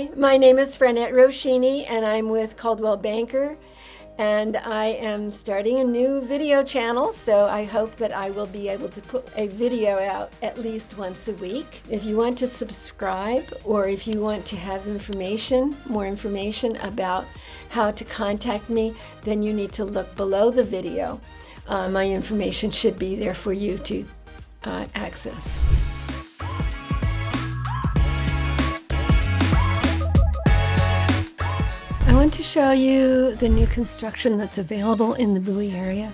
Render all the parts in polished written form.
Hi, my name is Franette Roshini and I'm with Coldwell Banker, and I am starting a new video channel, so I hope that I will be able to put a video out at least once a week. If you want to subscribe, or if you want to have more information about how to contact me, then you need to look below the video. My information should be there for you to access. I want to show you the new construction that's available in the Bowie area.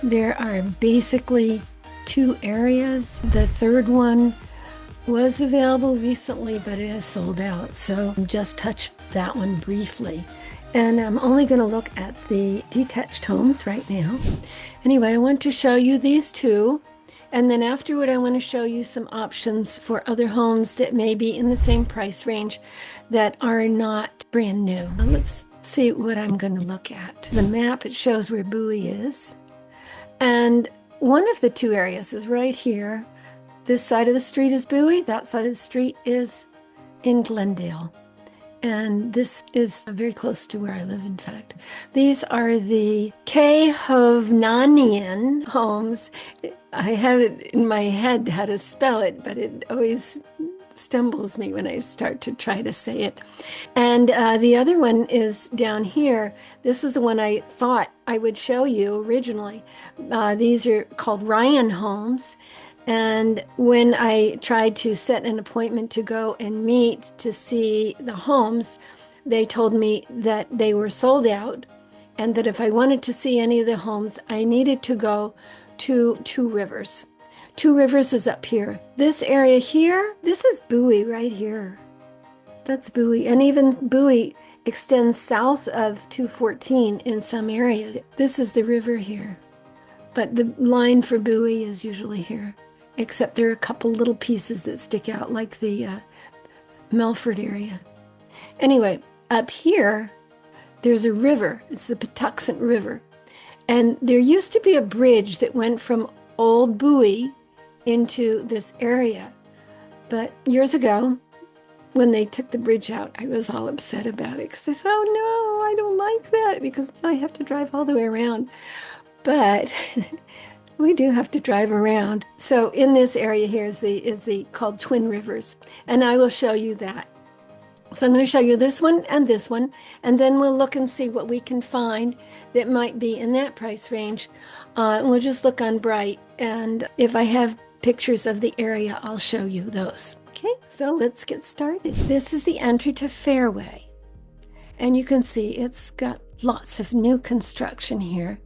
There are basically two areas. The third one was available recently, but it has sold out. So just touch that one briefly. And I'm only going to look at the detached homes right now. Anyway, I want to show you these two. And then afterward, I want to show you some options for other homes that may be in the same price range that are not brand new. Let's see what I'm going to look at. The map, it shows where Bowie is. And one of the two areas is right here. This side of the street is Bowie. That side of the street is in Glendale. And this is very close to where I live, in fact. These are the Hovnanian homes. I have it in my head how to spell it, but it always stumbles me when I start to try to say it. And the other one is down here. This is the one I thought I would show you originally. These are called Ryan homes. And when I tried to set an appointment to go and meet to see the homes, they told me that they were sold out and that if I wanted to see any of the homes, I needed to go to Two Rivers. Two Rivers is up here. This area here, this is Bowie right here. That's Bowie. And even Bowie extends south of 214 in some areas. This is the river here. But the line for Bowie is usually here. Except there are a couple little pieces that stick out, like the Melford area. Anyway, up here, there's a river. It's the Patuxent River. And there used to be a bridge that went from Old Bowie into this area. But years ago, when they took the bridge out, I was all upset about it because I said, oh no, I don't like that, because now I have to drive all the way around. But we do have to drive around. So in this area here is the called Twin Rivers, and I will show you that. So I'm going to show you this one, and then we'll look and see what we can find that might be in that price range. We'll just look on Bright, and if I have pictures of the area, I'll show you those. Okay, so let's get started. This is the entry to Fairway, and you can see it's got lots of new construction here.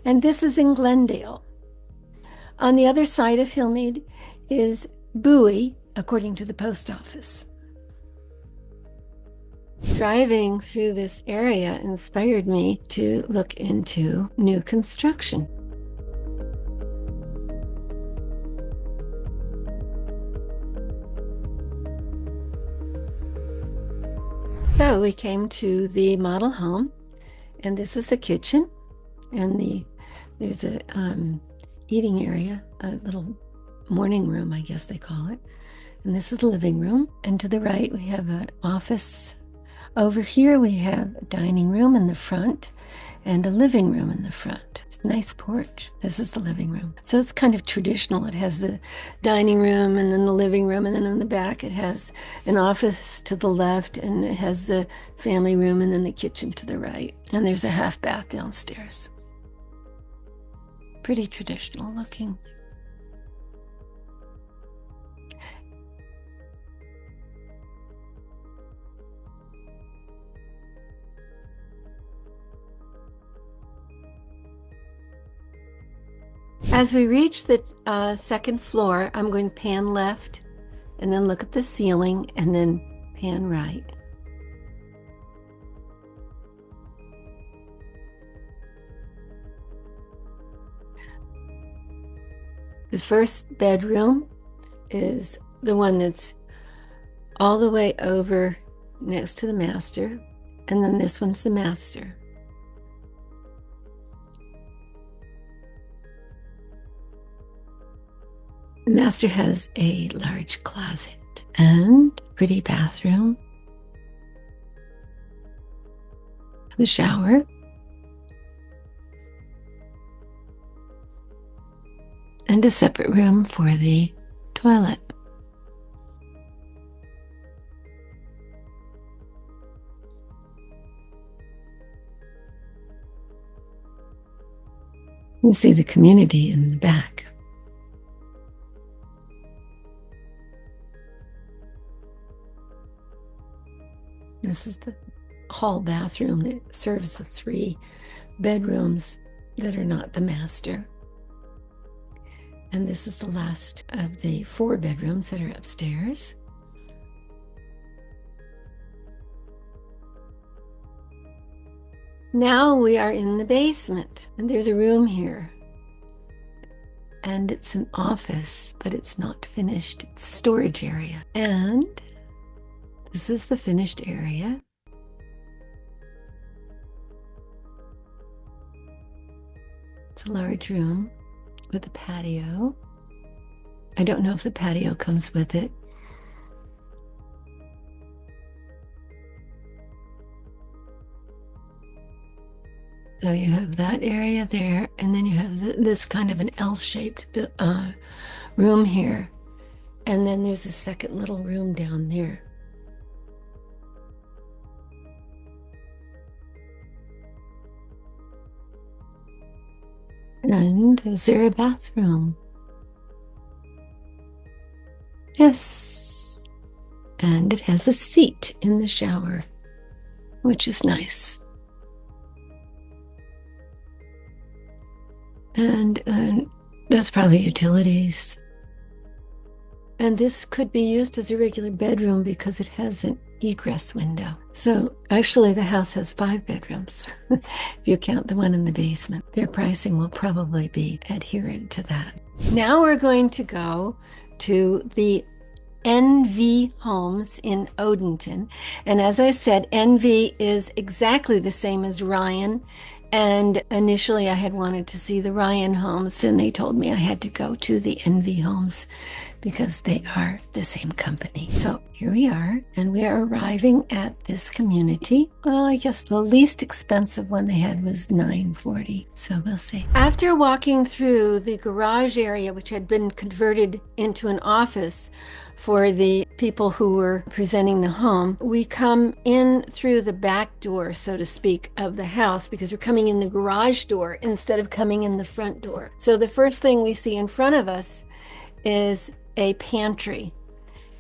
And this is in Glendale. On the other side of Hillmead is Bowie, according to the post office. Driving through this area inspired me to look into new construction. So we came to the model home, and this is the kitchen. And there's a eating area, a little morning room, I guess they call it. And this is the living room. And to the right, we have an office. Over here, we have a dining room in the front and a living room in the front. It's a nice porch. This is the living room. So it's kind of traditional. It has the dining room and then the living room. And then in the back, it has an office to the left, and it has the family room and then the kitchen to the right. And there's a half bath downstairs. Pretty traditional looking. As we reach the second floor, I'm going to pan left and then look at the ceiling and then pan right. The first bedroom is the one that's all the way over next to the master, and then this one's the master. The master has a large closet, and pretty bathroom, the shower, and a separate room for the toilet. You see the community in the back. This is the hall bathroom that serves the 3 bedrooms that are not the master. And this is the last of the 4 bedrooms that are upstairs. Now we are in the basement, and there's a room here. And it's an office, but it's not finished. It's a storage area. And this is the finished area. It's a large room with a patio. I don't know if the patio comes with it. So you have that area there, and then you have this kind of an L-shaped room here. And then there's a second little room down there. And is there a bathroom? Yes. And it has a seat in the shower, which is nice. And that's probably utilities. And this could be used as a regular bedroom because it has an egress window. So actually the house has 5 bedrooms, if you count the one in the basement. Their pricing will probably be adherent to that. Now we're going to go to the NV Homes in Odenton. And as I said, NV is exactly the same as Ryan. And initially I had wanted to see the Ryan homes, and they told me I had to go to the NV Homes because they are the same company. So here we are, and we are arriving at this community. Well, I guess the least expensive one they had was $940, so we'll see. After walking through the garage area, which had been converted into an office for the people who were presenting the home, we come in through the back door, so to speak, of the house, because we're coming in the garage door instead of coming in the front door. So the first thing we see in front of us is a pantry.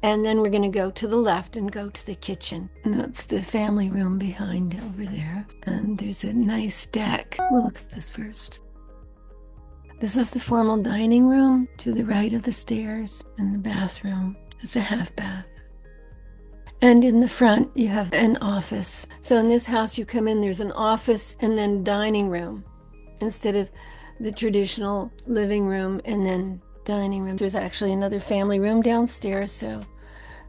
And then we're going to go to the left and go to the kitchen. And that's the family room behind over there. And there's a nice deck. We'll look at this first. This is the formal dining room to the right of the stairs, and the bathroom. It's a half bath. And in the front, you have an office. So in this house, you come in, there's an office and then dining room instead of the traditional living room and then dining room. There's actually another family room downstairs, so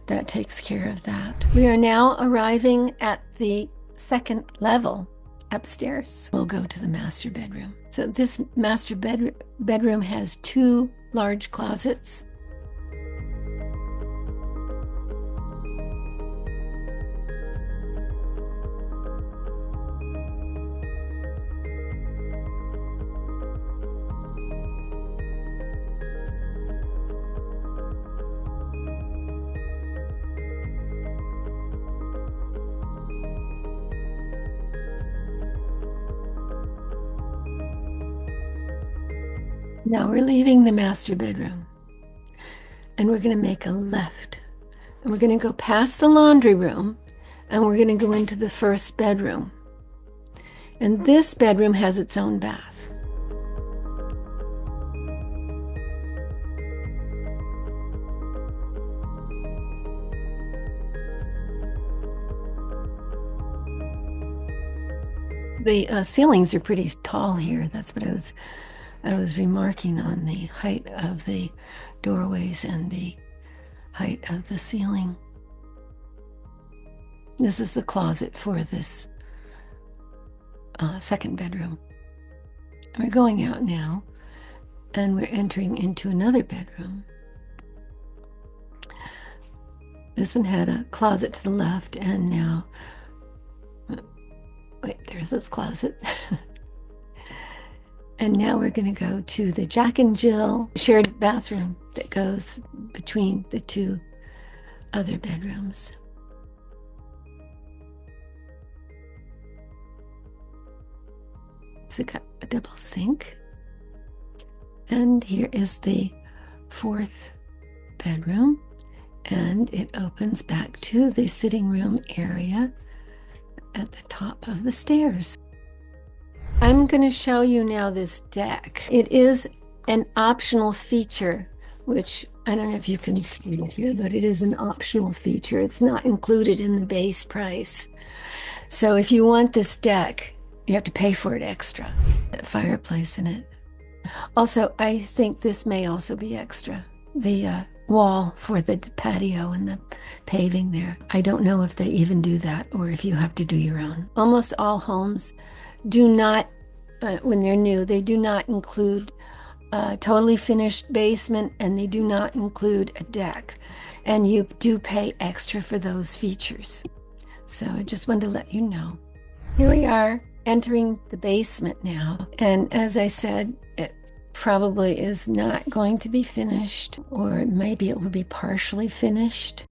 that takes care of that. We are now arriving at the second level upstairs. We'll go to the master bedroom. So this master bedroom has 2 large closets. Now we're leaving the master bedroom, and we're going to make a left, and we're going to go past the laundry room, and we're going to go into the first bedroom. And this bedroom has its own bath. The ceilings are pretty tall here. That's what I was remarking on the height of the doorways and the height of the ceiling. This is the closet for this second bedroom. We're going out now, and we're entering into another bedroom. This one had a closet to the left, and now, wait, there's this closet. And now we're going to go to the Jack and Jill shared bathroom that goes between the two other bedrooms. It's got a double sink. And here is the fourth bedroom, and it opens back to the sitting room area at the top of the stairs. I'm going to show you now this deck. It is an optional feature, which I don't know if you can see it here, but it is an optional feature. It's not included in the base price. So if you want this deck, you have to pay for it extra. That fireplace in it. Also, I think this may also be extra. The wall for the patio and the paving there. I don't know if they even do that or if you have to do your own. Almost all homes do not, when they're new, they do not include a totally finished basement, and they do not include a deck. And you do pay extra for those features. So I just wanted to let you know. Here we are entering the basement now. And as I said, it probably is not going to be finished, or maybe it will be partially finished.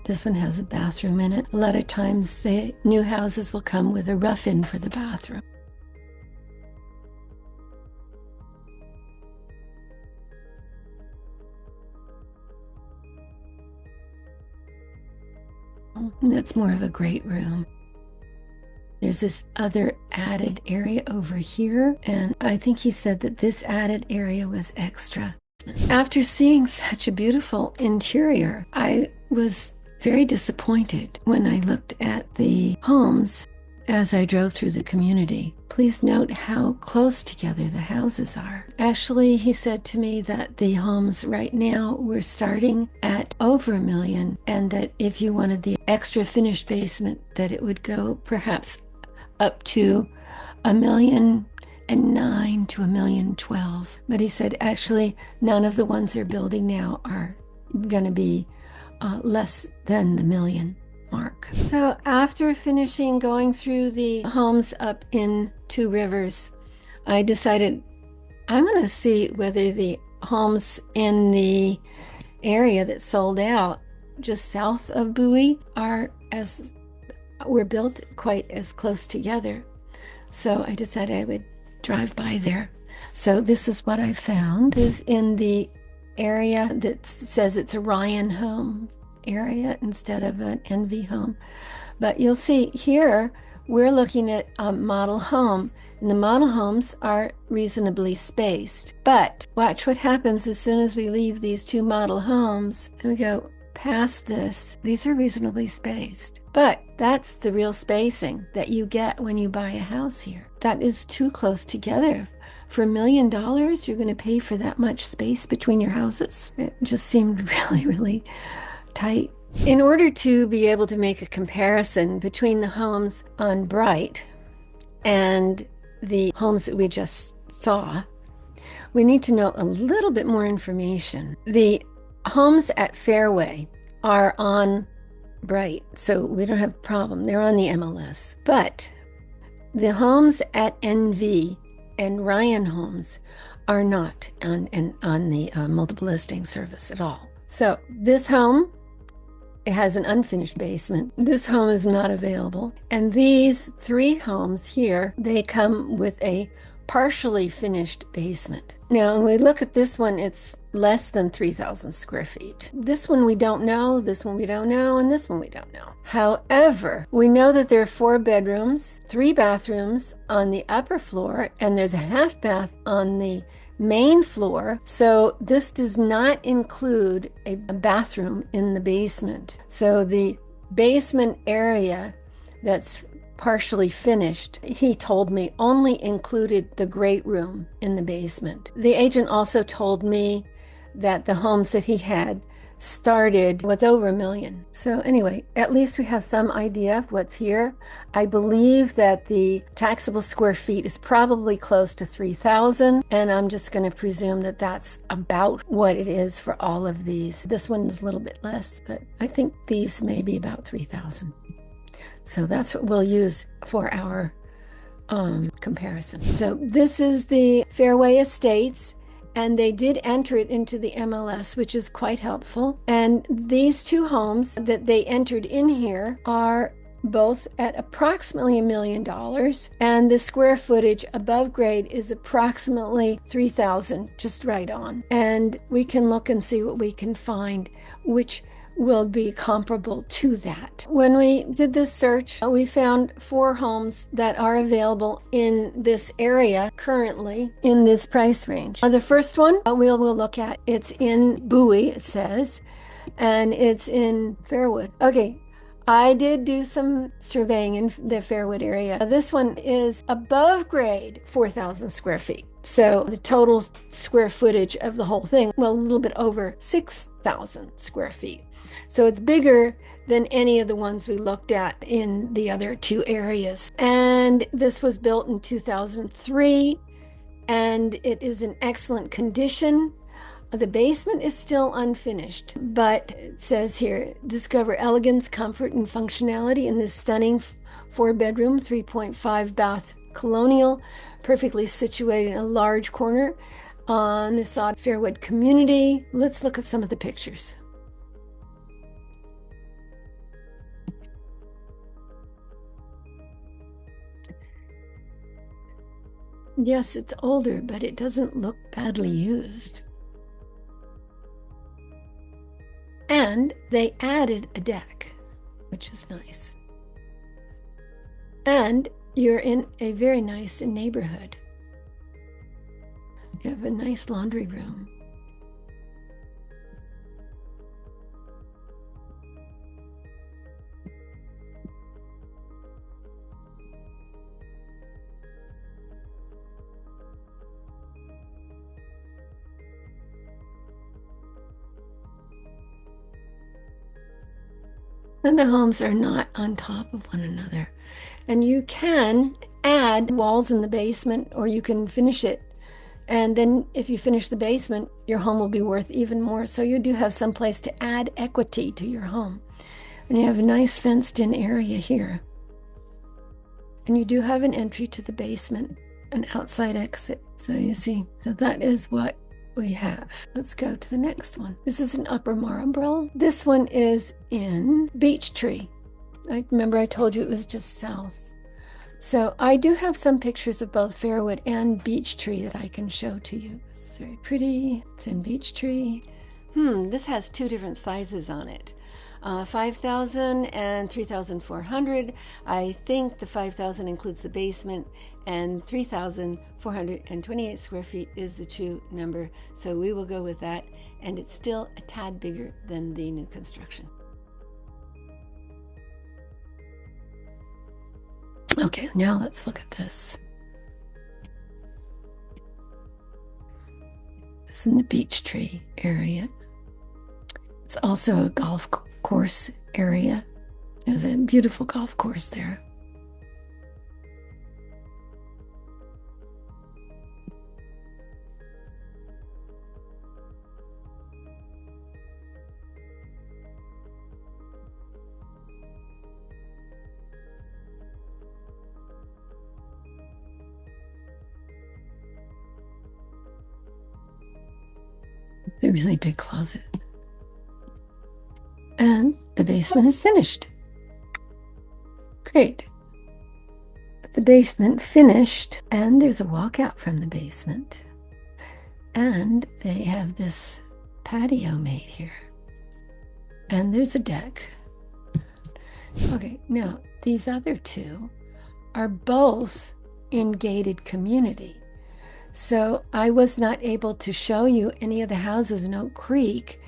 This one has a bathroom in it. A lot of times the new houses will come with a rough-in for the bathroom. And that's more of a great room. There's this other added area over here, and I think he said that this added area was extra. After seeing such a beautiful interior, I was very disappointed when I looked at the homes as I drove through the community. Please note how close together the houses are. Actually, he said to me that the homes right now were starting at over $1 million, and that if you wanted the extra finished basement, that it would go perhaps up to $1,009,000 to $1,012,000. But he said actually none of the ones they're building now are going to be less than the $1 million mark. So after finishing going through the homes up in Two Rivers, I decided I'm going to see whether the homes in the area that sold out just south of Bowie were built quite as close together. So I decided I would drive by there. So this is what I found. Is in the area that says it's a Ryan home area instead of an Envy home. But you'll see here we're looking at a model home, and the model homes are reasonably spaced. But watch what happens as soon as we leave these two model homes and we go past this. These are reasonably spaced, but that's the real spacing that you get when you buy a house here. That is too close together. For $1 million, you're going to pay for that much space between your houses. It just seemed really, really tight. In order to be able to make a comparison between the homes on Bright and the homes that we just saw, we need to know a little bit more information. The homes at Fairway are on Bright, so we don't have a problem. They're on the MLS. But the homes at NV and Ryan Homes are not on the multiple listing service at all. So this home, it has an unfinished basement. This home is not available. And these three homes here, they come with a partially finished basement. Now, when we look at this one, it's less than 3,000 square feet. This one we don't know, this one we don't know, and this one we don't know. However, we know that there are 4 bedrooms, 3 bathrooms on the upper floor, and there's a half bath on the main floor. So this does not include a bathroom in the basement. So the basement area that's partially finished, he told me, only included the great room in the basement. The agent also told me that the homes that he had started was over $1 million. So anyway, at least we have some idea of what's here. I believe that the taxable square feet is probably close to 3,000, and I'm just going to presume that that's about what it is for all of these. This one is a little bit less, but I think these may be about 3,000. So that's what we'll use for our comparison. So this is the Fairway Estates, and they did enter it into the MLS, which is quite helpful. And these two homes that they entered in here are both at approximately $1 million, and the square footage above grade is approximately 3,000, just right on. And we can look and see what we can find, which will be comparable to that. When we did this search, we found 4 homes that are available in this area currently in this price range. The first one we'll look at, it's in Bowie, it says, and it's in Fairwood. Okay, I did do some surveying in the Fairwood area. This one is above grade 4,000 square feet. So the total square footage of the whole thing, well, a little bit over 6,000 square feet. So it's bigger than any of the ones we looked at in the other 2 areas. And this was built in 2003, and it is in excellent condition. The basement is still unfinished, but it says here, discover elegance, comfort, and functionality in this stunning 4-bedroom, 3.5 bath colonial, perfectly situated in a large corner on the Fairwood community. Let's look at some of the pictures. Yes, it's older, but it doesn't look badly used. And they added a deck, which is nice. And you're in a very nice neighborhood. You have a nice laundry room. And the homes are not on top of one another. And you can add walls in the basement, or you can finish it. And then if you finish the basement, your home will be worth even more. So you do have some place to add equity to your home. And you have a nice fenced in area here. And you do have an entry to the basement, an outside exit. So you see, so that is what we have. Let's go to the next one. This is an Upper Marlborough. This one is in Beech Tree. I remember I told you it was just south. So I do have some pictures of both Fairwood and Beech Tree that I can show to you. It's very pretty. It's in Beech Tree. This has 2 different sizes on it. 5,000 and 3,400. I think the 5,000 includes the basement, and 3,428 square feet is the true number. So we will go with that, and it's still a tad bigger than the new construction. Okay, now let's look at this. It's in the Beech Tree area. It's also a golf course area. There's a beautiful golf course there. It's a really big closet. And the basement is finished. Great. The basement finished, and there's a walkout from the basement. And they have this patio made here. And there's a deck. Okay, now these other 2 are both in gated community. So I was not able to show you any of the houses in Oak Creek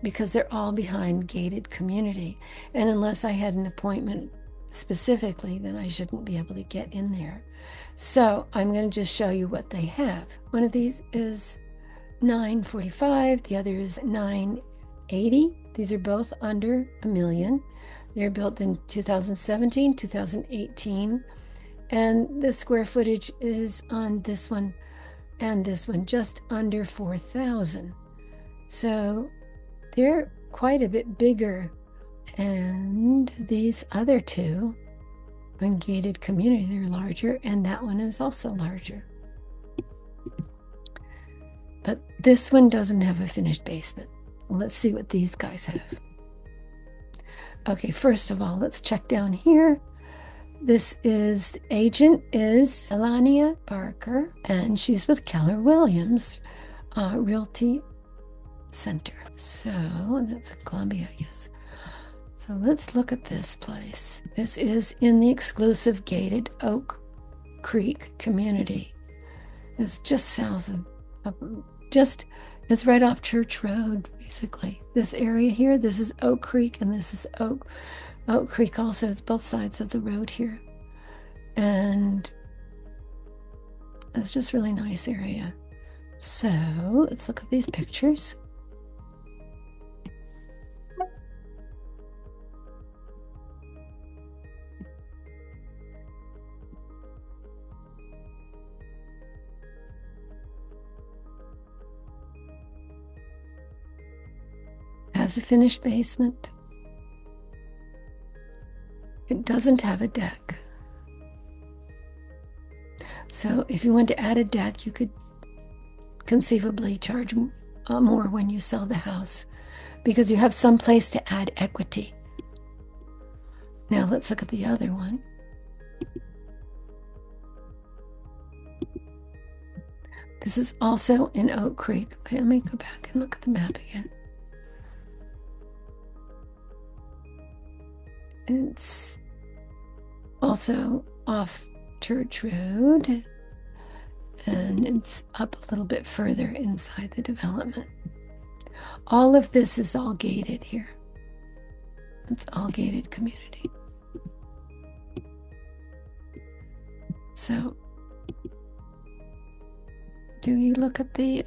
because they're all behind gated community. And unless I had an appointment specifically, then I shouldn't be able to get in there. So I'm going to just show you what they have. One of these is $945, the other is $980. These are both under $1 million. They're built in 2017, 2018, and the square footage is on this one and this one just under 4,000. So they're quite a bit bigger. And these other two, in gated community, they're larger, and that one is also larger. But this one doesn't have a finished basement. Let's see what these guys have. Okay, first of all, let's check down here. This is, agent is Melania Barker, and she's with Keller Williams Realty Center. So that's Columbia, I guess. So let's look at this place. This is in the exclusive gated Oak Creek community. It's just south of, it's right off Church Road, basically. This area here, this is Oak Creek, and this is Oak Creek also. It's both sides of the road here. And it's just really nice area. So let's look at these pictures. Has a finished basement. It doesn't have a deck. So if you want to add a deck, you could conceivably charge more when you sell the house because you have some place to add equity. Now let's look at the other one. This is also in Oak Creek. Wait, let me go back and look at the map again. It's also off Church Road, and it's up a little bit further inside the development. All of this is all gated here. It's all gated community. So, do we look at the,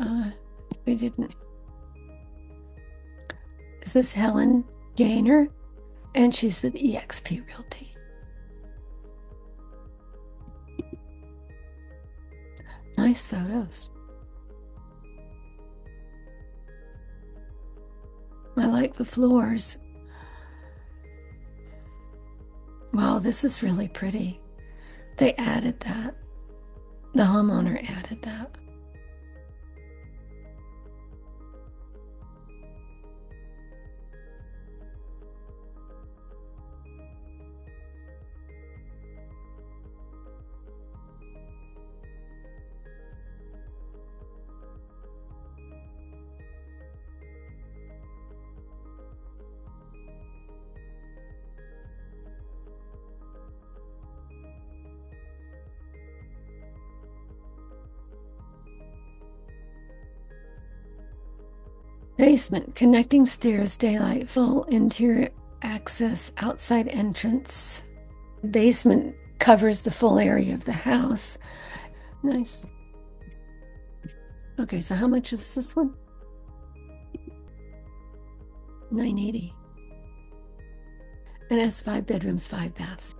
we didn't. This is Helen Gaynor, and she's with eXp Realty. Nice photos. I like the floors. Wow, this is really pretty. They added that. The homeowner added that. Basement, connecting stairs, daylight, full interior access, outside entrance. Basement covers the full area of the house. Nice. Okay, so how much is this one? $980. And it has 5 bedrooms, 5 baths.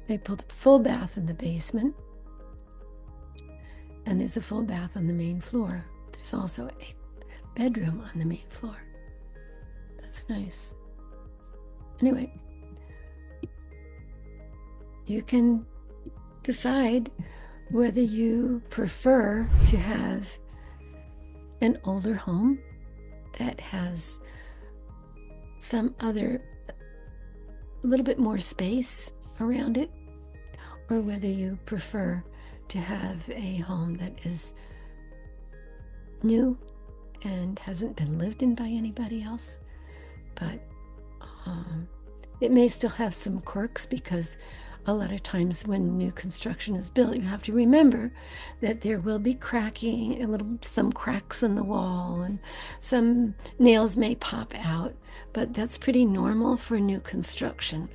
They put a full bath in the basement, and there's a full bath on the main floor. There's also a bedroom on the main floor. That's nice. Anyway, you can decide whether you prefer to have an older home that has some other, a little bit more space around it, or whether you prefer to have a home that is new and hasn't been lived in by anybody else, but it may still have some quirks because a lot of times when new construction is built, you have to remember that there will be cracking, some cracks in the wall, and some nails may pop out, but that's pretty normal for new construction.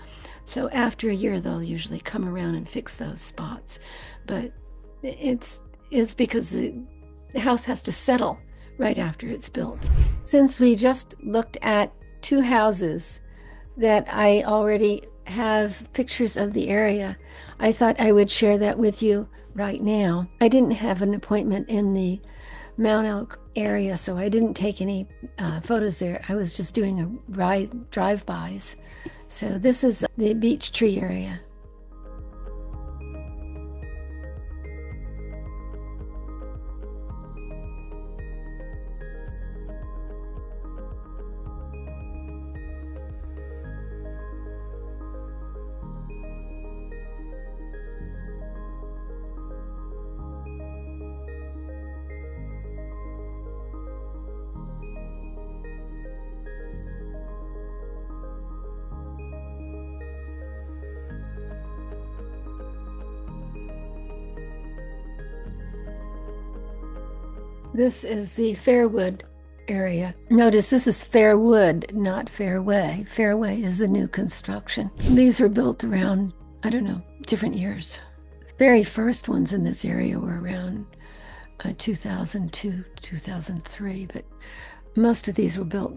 So after a year, they'll usually come around and fix those spots. But it's because the house has to settle right after it's built. Since we just looked at two houses that I already have pictures of the area, I thought I would share that with you right now. I didn't have an appointment in the Mount Oak area, so I didn't take any photos there. I was just doing a drive-bys. So this is the Beech Tree area. This is the Fairwood area. Notice this is Fairwood, not Fairway. Fairway is the new construction. These were built around, I don't know, different years. The very first ones in this area were around 2002, 2003, but most of these were built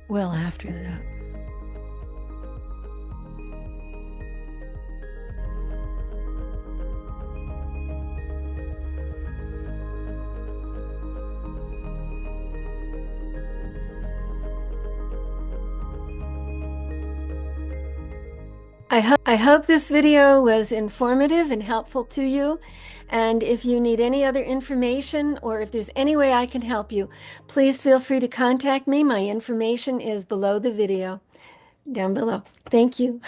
well after that. I hope this video was informative and helpful to you. And if you need any other information or if there's any way I can help you, please feel free to contact me. My information is below the video, down below. Thank you.